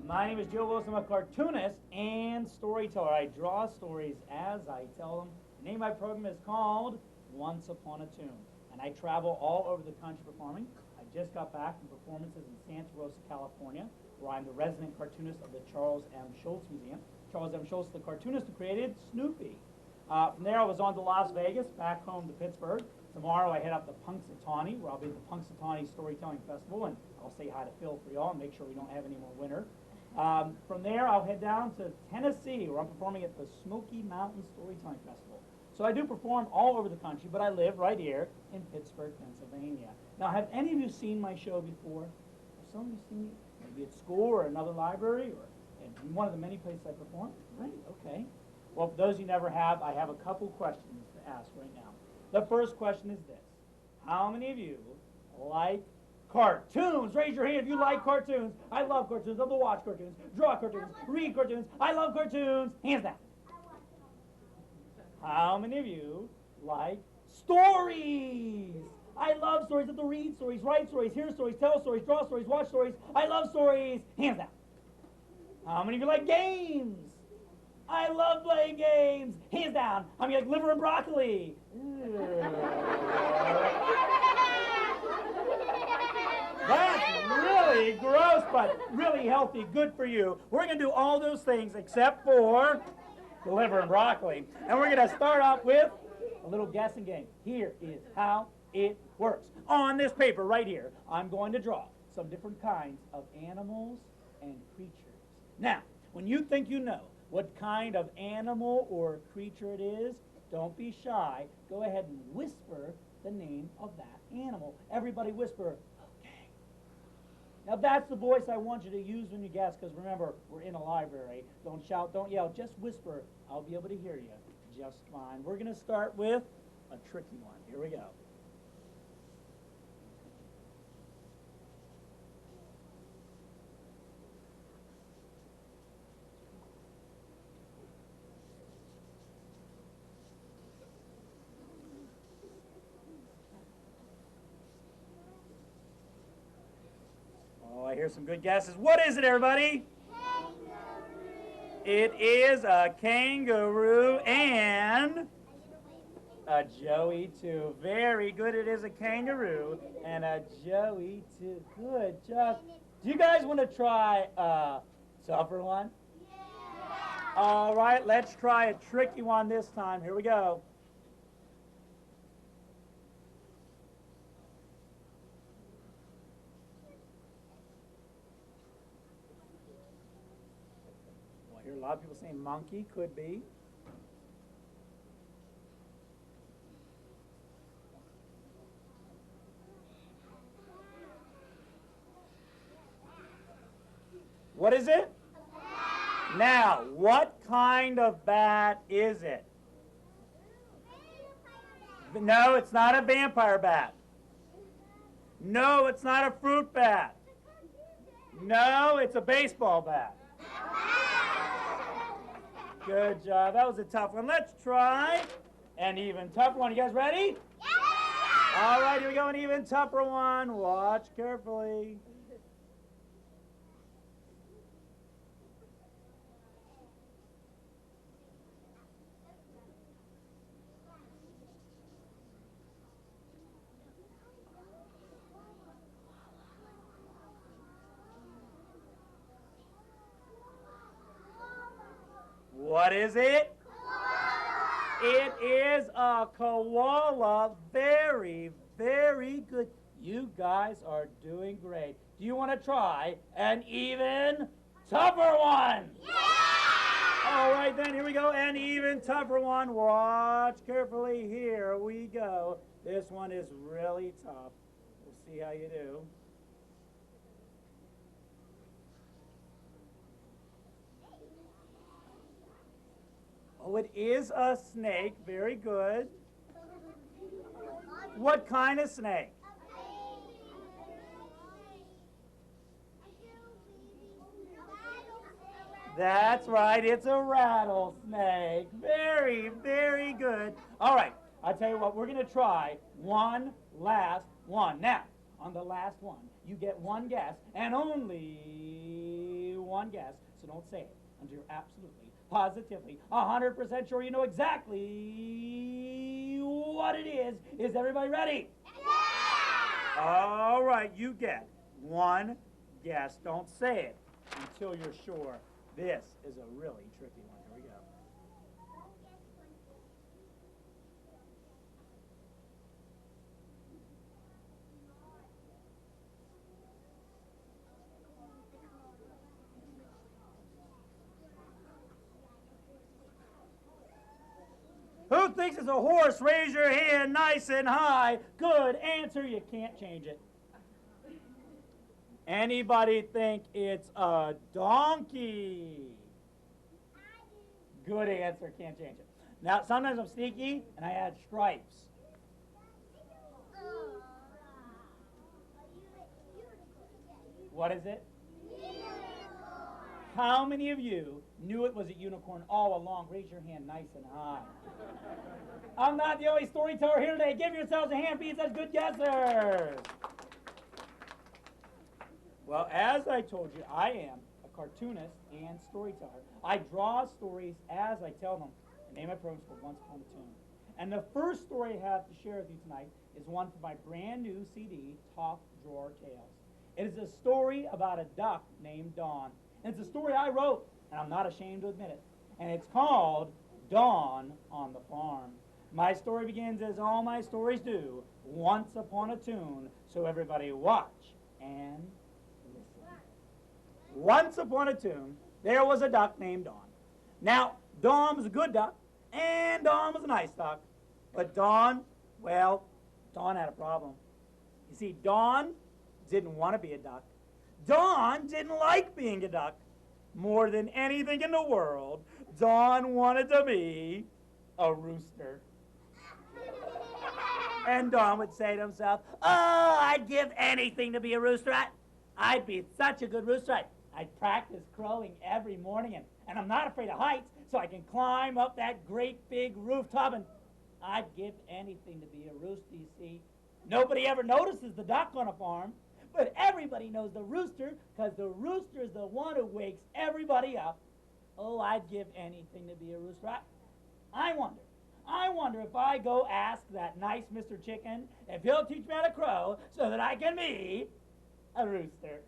My name is Joe Wilson. I'm a cartoonist and storyteller. I draw stories as I tell them. The name of my program is called Once Upon a Toon. And I travel all over the country performing. I just got back from performances in Santa Rosa, California, where I'm the resident cartoonist of the Charles M. Schulz Museum. Charles M. Schulz, the cartoonist who created Snoopy. From there, I was on to Las Vegas, back home to Pittsburgh. Tomorrow, I head up to Punxsutawney, where I'll be at the Punxsutawney Storytelling Festival, and I'll say hi to Phil for y'all and make sure we don't have any more winter. From there, I'll head down to Tennessee, where I'm performing at the Smoky Mountain Storytelling Festival. So I do perform all over the country, but I live right here in Pittsburgh, Pennsylvania. Now, have any of you seen my show before? Have some of you seen it? Maybe at school or another library or in one of the many places I perform? Right, okay. Well, for those who never have, I have a couple questions to ask right now. The first question is this. How many of you like cartoons? Raise your hand if you like cartoons. I love cartoons. I love to watch cartoons, draw cartoons, read cartoons. I love cartoons. Hands down. How many of you like stories? I love stories. I have to read stories, write stories, hear stories, tell stories, draw stories, watch stories. I love stories. Hands down. How many of you like games? I love playing games. Hands down. How many like liver and broccoli? That's really gross, but really healthy. Good for you. We're going to do all those things except for the liver and broccoli. And we're going to start off with a little guessing game. Here is how it works. On this paper right here, I'm going to draw some different kinds of animals and creatures. Now, when you think you know what kind of animal or creature it is, don't be shy. Go ahead and whisper the name of that animal. Everybody whisper, okay. Now that's the voice I want you to use when you guess, because remember, we're in a library. Don't shout, don't yell, just whisper. I'll be able to hear you just fine. We're going to start with a tricky one. Here we go. Oh, I hear some good guesses. What is it, everybody? It is a kangaroo and a joey, too. Very good. It is a kangaroo and a joey, too. Good job. Do you guys want to try a tougher one? Yeah. All right, let's try a tricky one this time. Here we go. I hear a lot of people saying monkey, could be. What is it? Now, what kind of bat is it? No, it's not a vampire bat. No, it's not a fruit bat. No, it's a baseball bat. Good job. That was a tough one. Let's try an even tougher one. You guys ready? Yeah! All right, here we go. An even tougher one. Watch carefully. What is it? Koala. It is a koala. Very, very good. You guys are doing great. Do you want to try an even tougher one? Yeah! All right, then, here we go. An even tougher one. Watch carefully. Here we go. This one is really tough. We'll see how you do. Oh, it is a snake. Very good. What kind of snake? That's right. It's a rattlesnake. Very, very good. All right. I'll tell you what. We're going to try one last one. Now, on the last one, you get one guess and only one guess, so don't say it until you're absolutely, positively, 100% sure you know exactly what it is. Is everybody ready? Yeah! All right, you get one guess. Don't say it until you're sure. This is a really tricky one. Here we go. Who thinks it's a horse? Raise your hand nice and high. Good answer. You can't change it. Anybody think it's a donkey? Good answer. Can't change it. Now, sometimes I'm sneaky and I add stripes. What is it? How many of you knew it was a unicorn all along? Raise your hand nice and high. I'm not the only storyteller here today. Give yourselves a hand, be such good guessers. Well, as I told you, I am a cartoonist and storyteller. I draw stories as I tell them. The name of my program is called Once Upon a Toon. And the first story I have to share with you tonight is one from my brand new CD, Top Drawer Tales. It is a story about a duck named Dawn. And it's a story I wrote, and I'm not ashamed to admit it. And it's called Dawn on the Farm. My story begins as all my stories do, once upon a tune, so everybody watch and listen. Once upon a tune, there was a duck named Dawn. Now, Dawn was a good duck, and Dawn was a nice duck. But Dawn, well, Dawn had a problem. You see, Dawn didn't want to be a duck. Dawn didn't like being a duck. More than anything in the world, Dawn wanted to be a rooster. And Dawn would say to himself, oh, I'd give anything to be a rooster. I'd be such a good rooster. I'd practice crowing every morning, and I'm not afraid of heights, so I can climb up that great big rooftop, and I'd give anything to be a rooster, you see. Nobody ever notices the duck on a farm. But everybody knows the rooster, because the rooster is the one who wakes everybody up. Oh, I'd give anything to be a rooster. I wonder if I go ask that nice Mr. Chicken if he'll teach me how to crow so that I can be a rooster.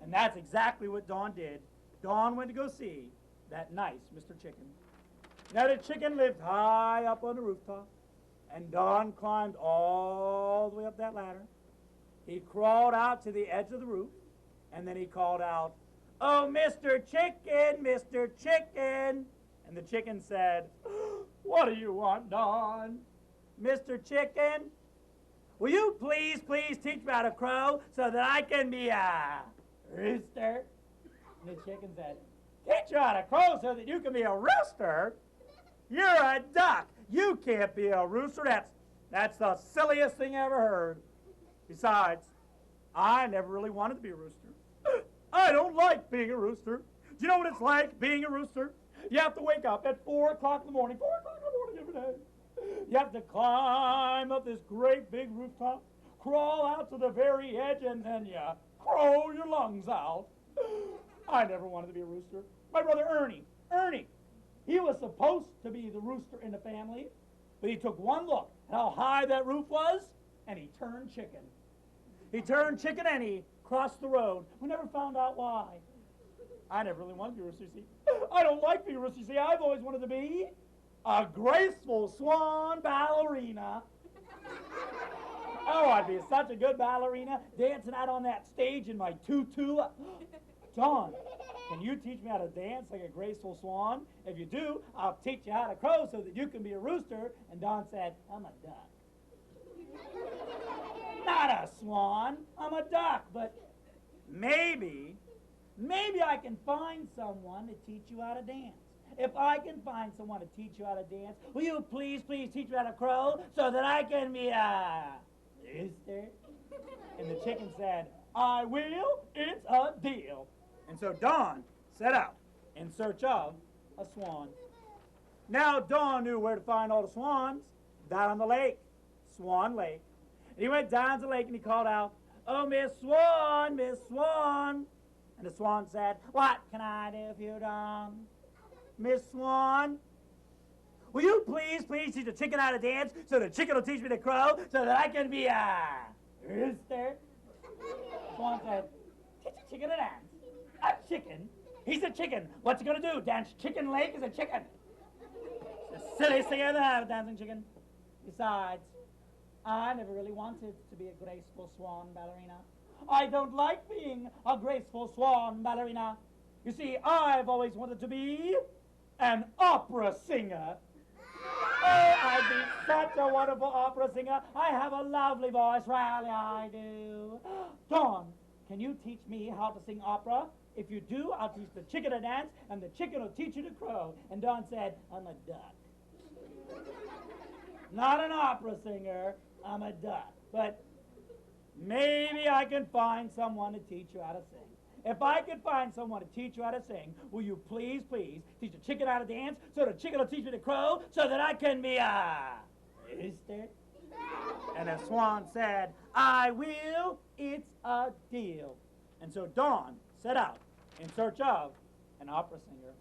And that's exactly what Dawn did. Dawn went to go see that nice Mr. Chicken. Now the chicken lived high up on the rooftop, and Dawn climbed all the way up that ladder. He crawled out to the edge of the roof, and then he called out, oh, Mr. Chicken, Mr. Chicken. And the chicken said, what do you want, Dawn? Mr. Chicken, will you please teach me how to crow so that I can be a rooster? And the chicken said, teach you how to crow so that you can be a rooster? You're a duck. You can't be a rooster. That's the silliest thing I ever heard. Besides, I never really wanted to be a rooster. I don't like being a rooster. Do you know what it's like being a rooster? You have to wake up at 4 o'clock in the morning, 4 o'clock in the morning every day. You have to climb up this great big rooftop, crawl out to the very edge, and then you crow your lungs out. I never wanted to be a rooster. My brother Ernie, he was supposed to be the rooster in the family, but he took one look at how high that roof was, and he turned chicken. He turned chicken and he crossed the road. We never found out why. I never really wanted to be a rooster, you see. I don't like being a rooster, you see. I've always wanted to be a graceful swan ballerina. Oh, I'd be such a good ballerina, dancing out on that stage in my tutu. Dawn, can you teach me how to dance like a graceful swan? If you do, I'll teach you how to crow so that you can be a rooster. And Dawn said, I'm a duck. Not a swan, I'm a duck, but maybe I can find someone to teach you how to dance. If I can find someone to teach you how to dance, will you please teach me how to crow so that I can be a rooster? And the chicken said, I will, it's a deal. And so Dawn set out in search of a swan. Now Dawn knew where to find all the swans, down on the lake, Swan Lake. And he went down to the lake and he called out, oh, Miss Swan, Miss Swan. And the swan said, "What can I do for you, Don? Miss Swan, will you please teach the chicken how to dance so the chicken will teach me to crow so that I can be a rooster?" Swan said, "Teach a chicken to dance? A chicken? He's a chicken. What's he gonna do? Dance chicken leg as a chicken? It's the silliest thing I ever had, a dancing chicken. Besides, I never really wanted to be a graceful swan ballerina. I don't like being a graceful swan ballerina. You see, I've always wanted to be an opera singer. Oh, I'd be such a wonderful opera singer. I have a lovely voice, really I do. Dawn, can you teach me how to sing opera? If you do, I'll teach the chicken to dance, and the chicken will teach you to crow." And Dawn said, "I'm a duck. Not an opera singer, I'm a duck. But maybe I can find someone to teach you how to sing. If I could find someone to teach you how to sing, will you please teach the chicken how to dance so the chicken will teach me to crow so that I can be a rooster?" And the swan said, "I will, it's a deal." And so Dawn set out in search of an opera singer.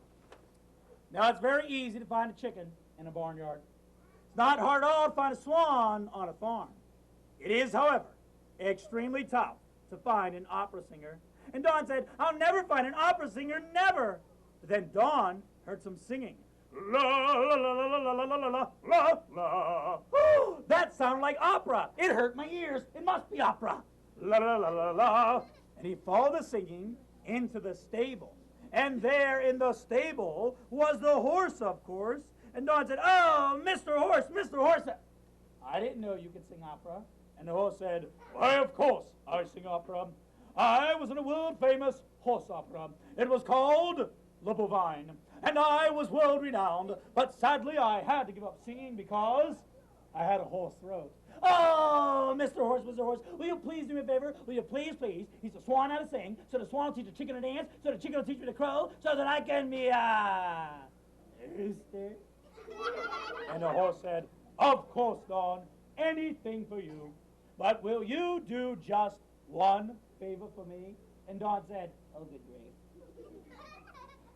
Now, it's very easy to find a chicken in a barnyard. It's not hard at all to find a swan on a farm. It is, however, extremely tough to find an opera singer. And Dawn said, "I'll never find an opera singer, never." But then Dawn heard some singing. La la la la la la la la la la. Oh, that sounded like opera. It hurt my ears. It must be opera. La la la la la. And he followed the singing into the stable. And there in the stable was the horse, of course. And Dawn said, "Oh, Mr. Horse, Mr. Horse, I didn't know you could sing opera." And the horse said, "Why, of course I sing opera. I was in a world-famous horse opera. It was called Le Bovine, and I was world-renowned. But sadly, I had to give up singing because I had a hoarse throat." "Oh, Mr. Horse, Mr. Horse, will you please do me a favor? Will you please teach the swan how to sing, so the swan will teach the chicken to dance, so the chicken will teach me to crow, so that I can be a rooster?" And the horse said, "Of course, Dawn, anything for you. But will you do just one favor for me?" And Dawn said, "Oh, good grief.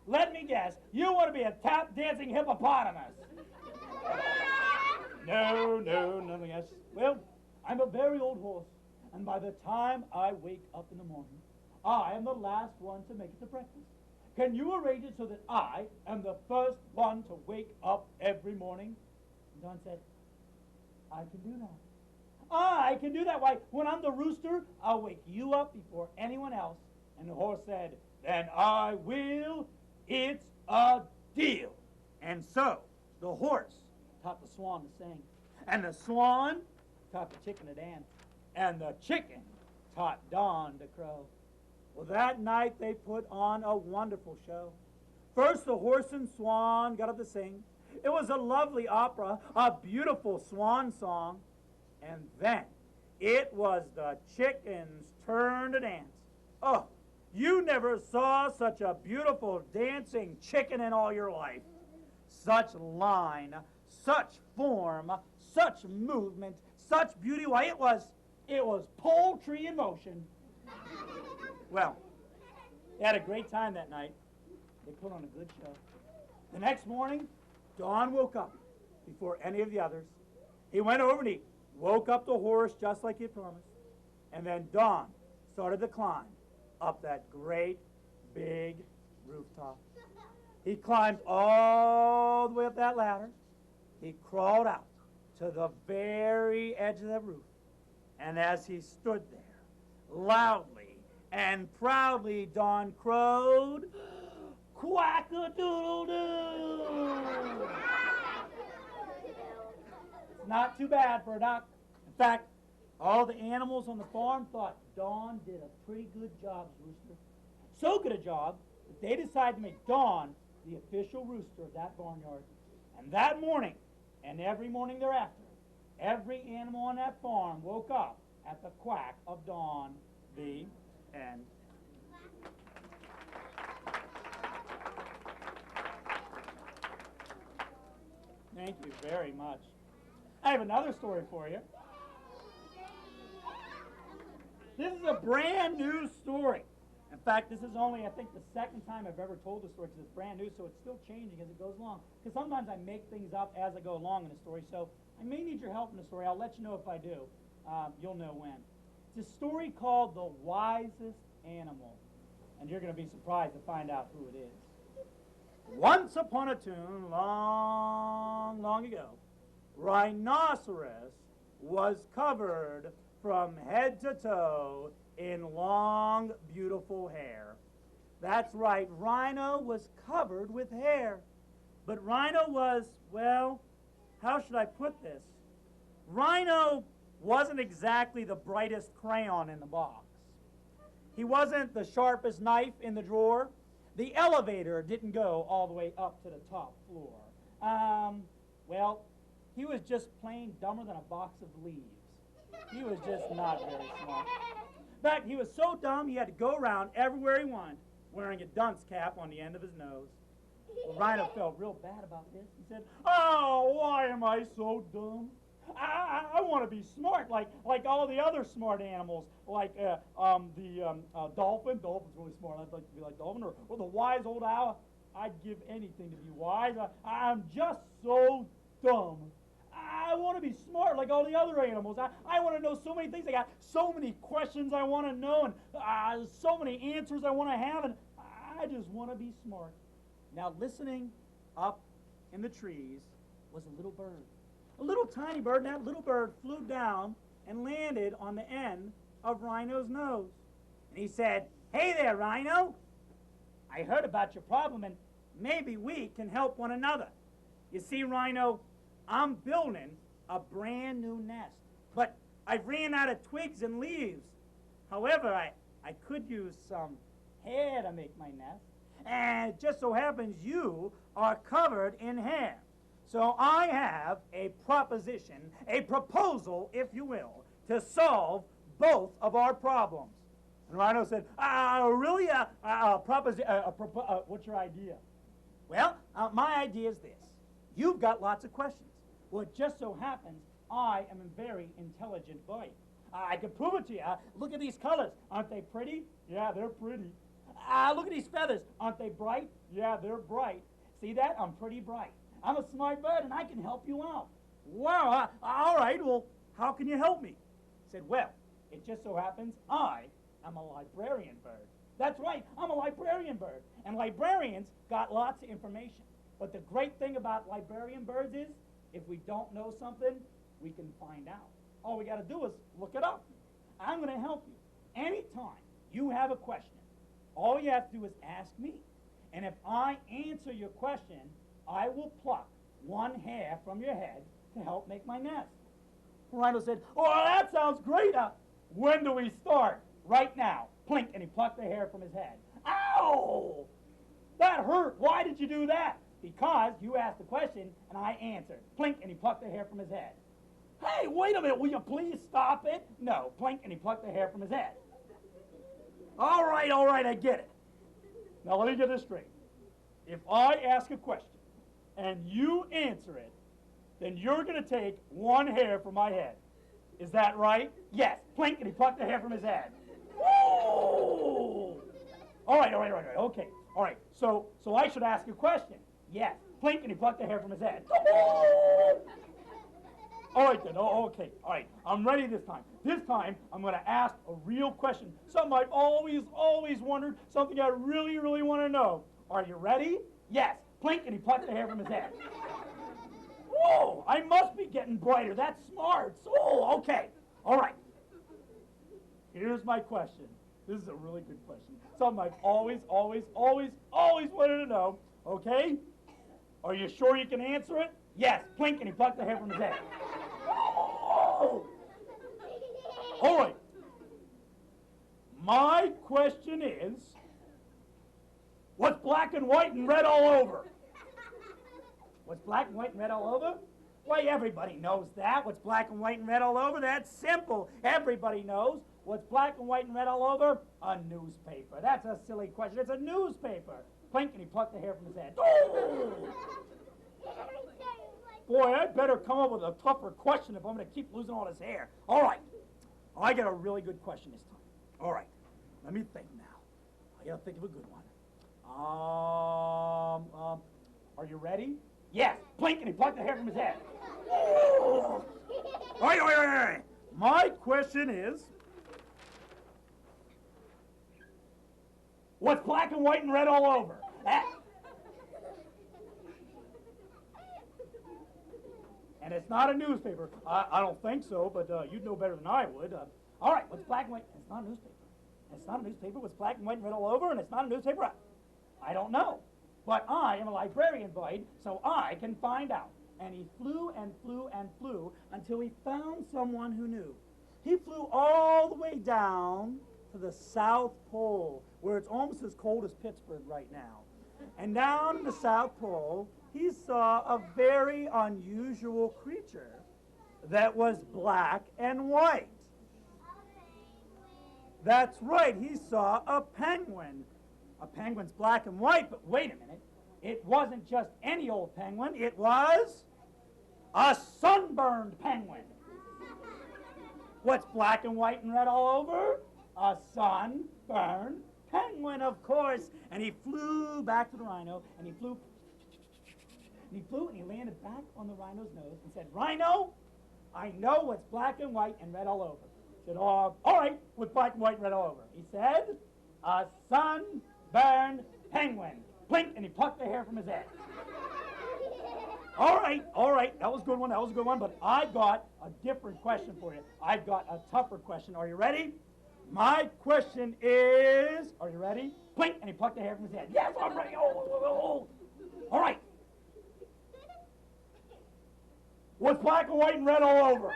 Let me guess, you want to be a tap-dancing hippopotamus." No, nothing else. "Well, I'm a very old horse, and by the time I wake up in the morning, I am the last one to make it to breakfast. Can you arrange it so that I am the first one to wake up every morning?" And Dawn said, "I can do that. I can do that. Why, when I'm the rooster, I'll wake you up before anyone else." And the horse said, "Then I will. It's a deal." And so the horse taught the swan to sing, and the swan taught the chicken to dance, and the chicken taught Dawn to crow. Well, that night they put on a wonderful show. First, the horse and swan got up to sing. It was a lovely opera, a beautiful swan song. And then it was the chicken's turn to dance. Oh, you never saw such a beautiful dancing chicken in all your life. Such line, such form, such movement, such beauty. Why, it was poultry in motion. Well, they had a great time that night. They put on a good show. The next morning, Dawn woke up before any of the others. He went over and he woke up the horse just like he had promised. And then Dawn started to climb up that great big rooftop. He climbed all the way up that ladder. He crawled out to the very edge of the roof. And as he stood there, loudly and proudly, Dawn crowed, "Quack-a-doodle-doo!" It's not too bad for a duck. In fact, all the animals on the farm thought Dawn did a pretty good job as rooster. So good a job that they decided to make Dawn the official rooster of that barnyard. And that morning, and every morning thereafter, every animal on that farm woke up at the quack of dawn. The end. Thank you very much. I have another story for you. This is a brand new story. In fact, this is only, I think, the second time I've ever told the story because it's brand new, so it's still changing as it goes along. Because sometimes I make things up as I go along in the story, so I may need your help in the story. I'll let you know if I do. You'll know when. It's a story called The Wisest Animal, and you're going to be surprised to find out who it is. Once upon a Toon, long, long ago, Rhinoceros was covered from head to toe in long, beautiful hair. That's right, Rhino was covered with hair. But Rhino was, well, how should I put this? Rhino wasn't exactly the brightest crayon in the box. He wasn't the sharpest knife in the drawer. The elevator didn't go all the way up to the top floor. Well, he was just plain dumber than a box of leaves. He was just not very smart. In fact, he was so dumb he had to go around everywhere he went wearing a dunce cap on the end of his nose. Well, Rhino felt real bad about this. He said, "Oh, why am I so dumb? I want to be smart like all the other smart animals, like the dolphin. Dolphin's really smart. I'd like to be like dolphin, or the wise old owl. I'd give anything to be wise. I'm just so dumb. I want to be smart like all the other animals. I want to know so many things. I got so many questions I want to know, and so many answers I want to have, and I just want to be smart." Now, listening up in the trees was a little bird. A little tiny bird, and that little bird flew down and landed on the end of Rhino's nose. And he said, "Hey there, Rhino. I heard about your problem, and maybe we can help one another. You see, Rhino, I'm building a brand new nest, but I've ran out of twigs and leaves. However, I could use some hair to make my nest, and it just so happens you are covered in hair. So I have a proposition, a proposal, if you will, to solve both of our problems." And Rhino said, "Really? What's your idea?" "Well, my idea is this. You've got lots of questions. Well, it just so happens I am a very intelligent boy. I can prove it to you. Look at these colors. Aren't they pretty? Yeah, they're pretty. Look at these feathers. Aren't they bright? Yeah, they're bright. See that? I'm pretty bright. I'm a smart bird, and I can help you out." "Well, all right. Well, how can you help me?" He said, "Well, it just so happens I am a librarian bird." That's right, I'm a librarian bird. And librarians got lots of information. But the great thing about librarian birds is, if we don't know something, we can find out. All we got to do is look it up. I'm going to help you. Anytime you have a question, all you have to do is ask me. And if I answer your question, I will pluck one hair from your head to help make my nest." Rhino said, "Oh, that sounds great. When do we start?" "Right now." Plink, and he plucked the hair from his head. "Ow! That hurt. Why did you do that?" "Because you asked the question, and I answered." Plink, and he plucked the hair from his head. "Hey, wait a minute. Will you please stop it?" "No." Plink, and he plucked the hair from his head. All right, I get it. Now let me get this straight. If I ask a question, and you answer it, then you're going to take one hair from my head. Is that right?" "Yes." Plink, and he plucked the hair from his head. Woo! All right, okay. All right, so I should ask a question. "Yes." Plink, and he plucked the hair from his head. All right then, okay, all right. I'm ready this time. This time, I'm going to ask a real question. Something I've always wondered, something I really, really want to know. Are you ready? "Yes." Plink, and he plucked the hair from his head. Whoa, I must be getting brighter. That's smart. Oh, okay. All right. Here's my question. This is a really good question. Something I've always wanted to know. Okay? Are you sure you can answer it? "Yes." Plink, and he plucked the hair from his head. Oh! All right. My question is, what's black and white and red all over? What's black and white and red all over? Why, everybody knows that. What's black and white and red all over? That's simple. Everybody knows. What's black and white and red all over? A newspaper. That's a silly question. It's a newspaper. Plink, and he plucked the hair from his head. Oh! Boy, I'd better come up with a tougher question if I'm going to keep losing all this hair. All right. I got a really good question this time. All right. Let me think now. gotta think of a good one. Are you ready? Yes. Blink, and he plucked the hair from his head. All right. My question is, what's black and white and red all over? And it's not a newspaper. I don't think so, but you'd know better than I would. All right, what's black and white? It's not a newspaper. It's not a newspaper. What's black and white and red all over, and it's not a newspaper? I don't know. But I am a librarian, Bud, so I can find out. And he flew and flew and flew until he found someone who knew. He flew all the way down to the South Pole, where it's almost as cold as Pittsburgh right now. And down in the South Pole, he saw a very unusual creature that was black and white. That's right, he saw a penguin. A penguin's black and white, but wait a minute. It wasn't just any old penguin, it was a sunburned penguin. What's black and white and red all over? A sunburned penguin, of course. And he flew back to the rhino, and he flew, and he landed back on the rhino's nose and said, Rhino, I know what's black and white and red all over. He said, all right, what's black and white and red all over? He said, a sunburned penguin. Blink, and he plucked the hair from his head. All right, that was a good one, but I've got a different question for you. I've got a tougher question. Are you ready? My question is, are you ready? Blink, and he plucked the hair from his head. Yes, I'm ready. All right. What's black and white and red all over?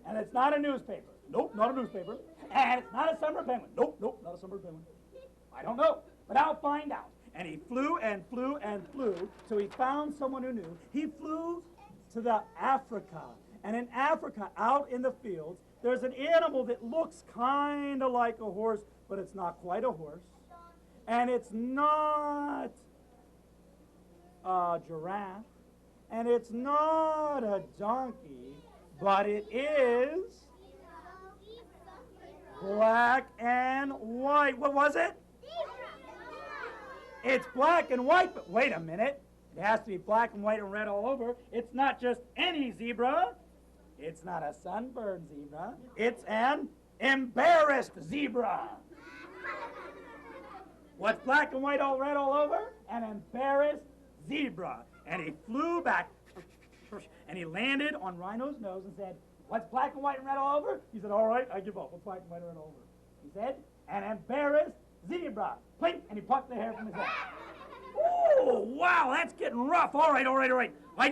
And it's not a newspaper. Nope, not a newspaper. And it's not a sunburned penguin. Nope, not a sunburned penguin. I don't know, but I'll find out. And he flew and flew and flew, so he found someone who knew. He flew to the Africa. And in Africa, out in the fields, there's an animal that looks kind of like a horse, but it's not quite a horse. And it's not a giraffe. And it's not a donkey, but it is black and white. What was it? It's black and white, but wait a minute. It has to be black and white and red all over. It's not just any zebra. It's not a sunburned zebra. It's an embarrassed zebra. What's black and white all red all over? An embarrassed zebra. And he flew back, and he landed on Rhino's nose and said, what's black and white and red all over? He said, all right, I give up. What's black and white and red all over? He said, an embarrassed zebra. Plink, and he plucked the hair from his head. Oh, wow, that's getting rough. All right. I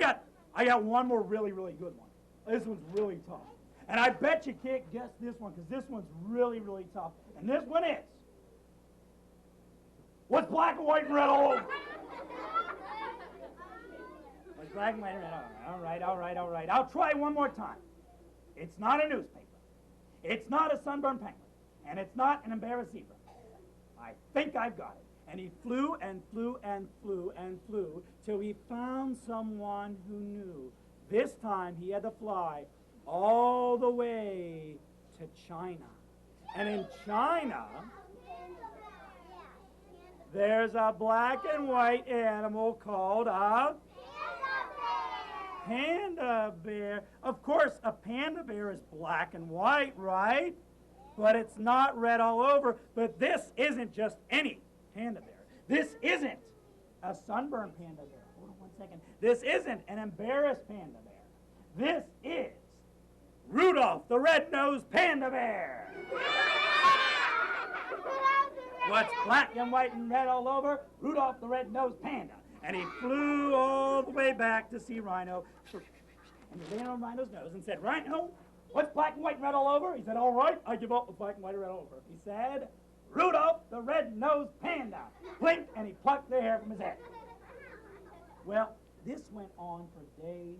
got one more really good one. This one's really tough. And I bet you can't guess this one, because this one's really tough. And this one is, what's black and white and red all over? What's black and white and red all over? All right. I'll try one more time. It's not a newspaper. It's not a sunburned penguin. And it's not an embarrassed zebra. I think I've got it. And he flew and flew and flew and flew till he found someone who knew. This time he had to fly all the way to China. And in China, there's a black and white animal called a panda bear. Of course, a panda bear is black and white, right? But it's not red all over. But this isn't just any panda bear. This isn't a sunburned panda bear. Hold on one second. This isn't an embarrassed panda bear. This is Rudolph the red-nosed panda bear. What's black and white and red all over? Rudolph the red-nosed panda. And he flew all the way back to see Rhino. And he landed on Rhino's nose and said, Rhino, what's black and white and red all over? He said, all right, I give up with black and white and red all over. He said, Rudolph the red-nosed panda. Blink, and he plucked the hair from his head. Well, this went on for days,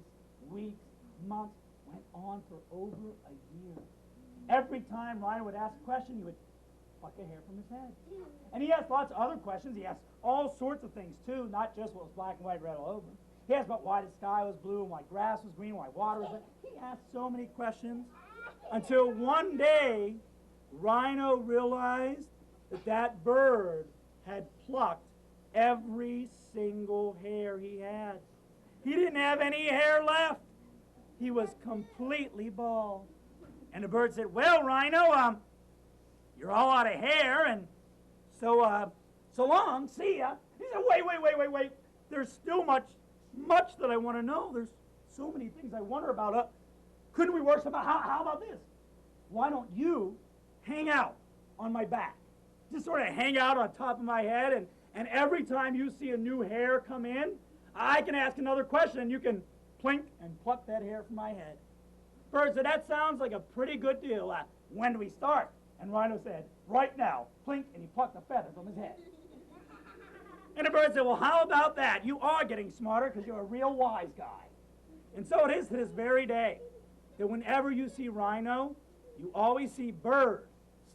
weeks, months, went on for over a year. Every time Rhino would ask a question, he would pluck a hair from his head. And he asked lots of other questions. He asked all sorts of things, too, not just what was black and white, red all over. He asked about why the sky was blue and why grass was green, why water was red. He asked so many questions until one day, Rhino realized that that bird had plucked every single hair he had. He didn't have any hair left. He was completely bald. And the bird said, well, Rhino, you're all out of hair, and so long, see ya. He said, wait. There's still much that I want to know. There's so many things I wonder about. Couldn't we work something out? How about this? Why don't you hang out on my back? Just sort of hang out on top of my head, and every time you see a new hair come in, I can ask another question, and you can plink and pluck that hair from my head. Bird said, that sounds like a pretty good deal. When do we start? And Rhino said, right now, plink, and he plucked a feather from his head. And the bird said, well, how about that? You are getting smarter because you're a real wise guy. And so it is to this very day that whenever you see Rhino, you always see Bird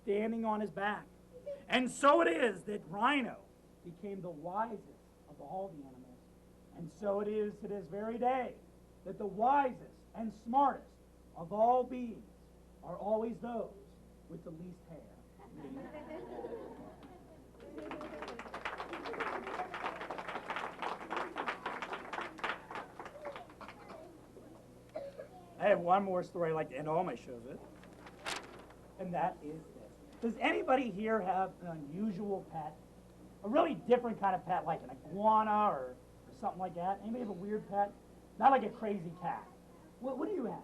standing on his back. And so it is that Rhino became the wisest of all the animals. And so it is to this very day that the wisest and smartest of all beings are always those with the least hair. I have one more story I like to end all my shows with, and that is this. Does anybody here have an unusual pet? A really different kind of pet, like an iguana or something like that? Anybody have a weird pet? Not like a crazy cat. What do you have?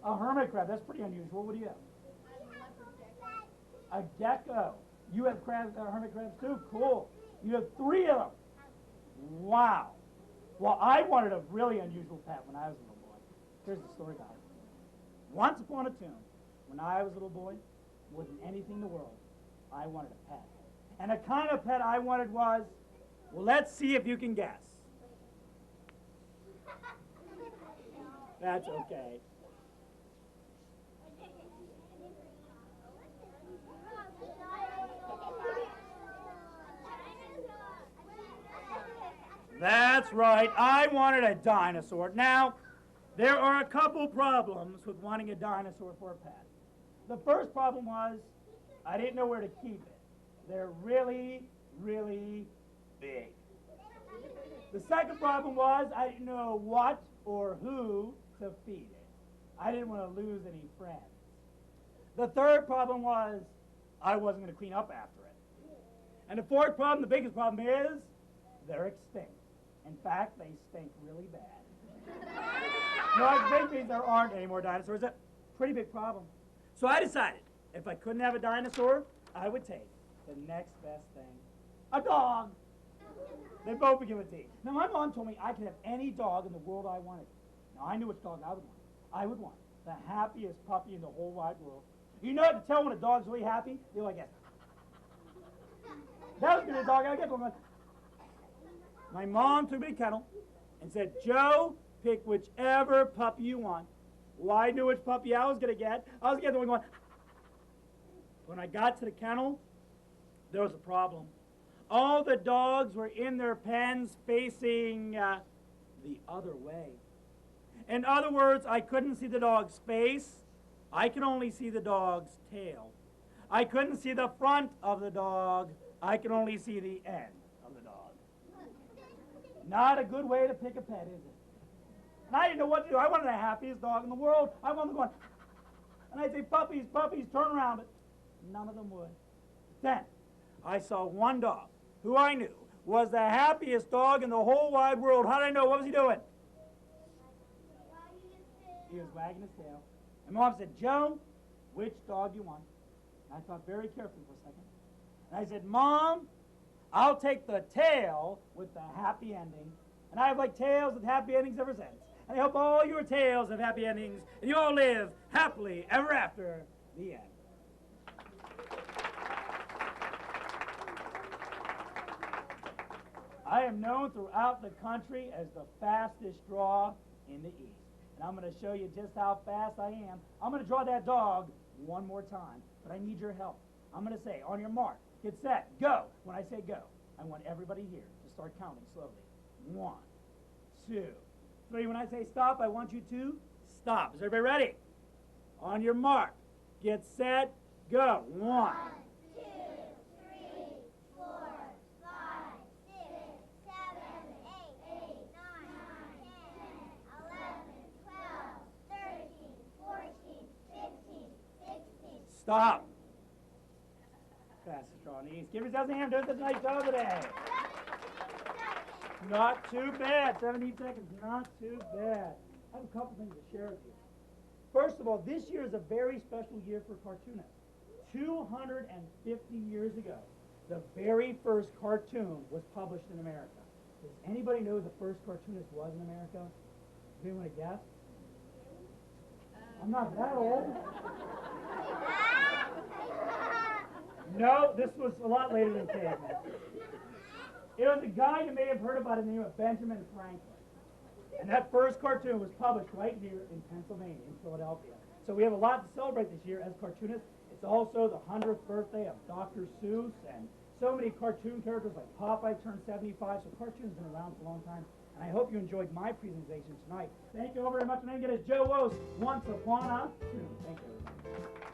A hermit crab. That's pretty unusual. What do you have? A gecko. You have hermit crabs too? Cool. You have 3 of them. Wow. Well, I wanted a really unusual pet when I was a little boy. Here's the story about it. Once upon a Toon, when I was a little boy, more than anything in the world, I wanted a pet. And the kind of pet I wanted was, well, let's see if you can guess. That's okay. That's right, I wanted a dinosaur. Now, there are a couple problems with wanting a dinosaur for a pet. The first problem was I didn't know where to keep it. They're really, really big. The second problem was I didn't know what or who to feed it. I didn't want to lose any friends. The third problem was I wasn't going to clean up after it. And the fourth problem, the biggest problem, is they're extinct. In fact, they stink really bad. No, extinct means there aren't any more dinosaurs. That's a pretty big problem. So I decided if I couldn't have a dinosaur, I would take the next best thing, a dog. They both begin with D. Now, my mom told me I could have any dog in the world I wanted. Now, I knew which dog I would want. I would want the happiest puppy in the whole wide world. You know how to tell when a dog's really happy? They're like this. That was going to be a dog I get one. My mom took me to the kennel and said, Joe, pick whichever puppy you want. Well, I knew which puppy I was going to get. I was going to get the one going. When I got to the kennel, there was a problem. All the dogs were in their pens facing the other way. In other words, I couldn't see the dog's face. I could only see the dog's tail. I couldn't see the front of the dog. I could only see the end of the dog. Not a good way to pick a pet, is it? And I didn't know what to do. I wanted the happiest dog in the world. I wanted them going, and I'd say, puppies, puppies, turn around, but none of them would. Then I saw one dog who I knew was the happiest dog in the whole wide world. How did I know? What was he doing? He was wagging his tail. And Mom said, Joe, which dog do you want? And I thought very carefully for a second. And I said, Mom, I'll take the tail with the happy ending. And I have like tails with happy endings ever since. And I hope all your tails have happy endings, and you all live happily ever after the end. I am known throughout the country as the fastest draw in the East. And I'm going to show you just how fast I am. I'm going to draw that dog one more time, but I need your help. I'm going to say, on your mark, get set, go. When I say go, I want everybody here to start counting slowly. 1, 2, 3. When I say stop, I want you to stop. Is everybody ready? On your mark, get set, Go. 1, 2, 3, 4, 5, 6, 7, 8, 9, 10, 11, 12, 13, 14, 15, 16. Stop. Fast and strong knees. Give yourselves a hand. Doing such a nice job today. Not too bad. 17 seconds. Not too bad. I have a couple things to share with you. First of all, this year is a very special year for cartoonists. 250 years ago, the very first cartoon was published in America. Does anybody know who the first cartoonist was in America? Does anyone want to guess? I'm not that old. No, this was a lot later than caveman. It was a guy you may have heard about in the name of Benjamin Franklin. And that first cartoon was published right here in Pennsylvania, in Philadelphia. So we have a lot to celebrate this year as cartoonists. It's also the 100th birthday of Dr. Seuss, and so many cartoon characters like Popeye turned 75, so cartoons have been around for a long time. And I hope you enjoyed my presentation tonight. Thank you all very much. My name is Joe Wos, Once Upon a Toon. Thank you, everybody.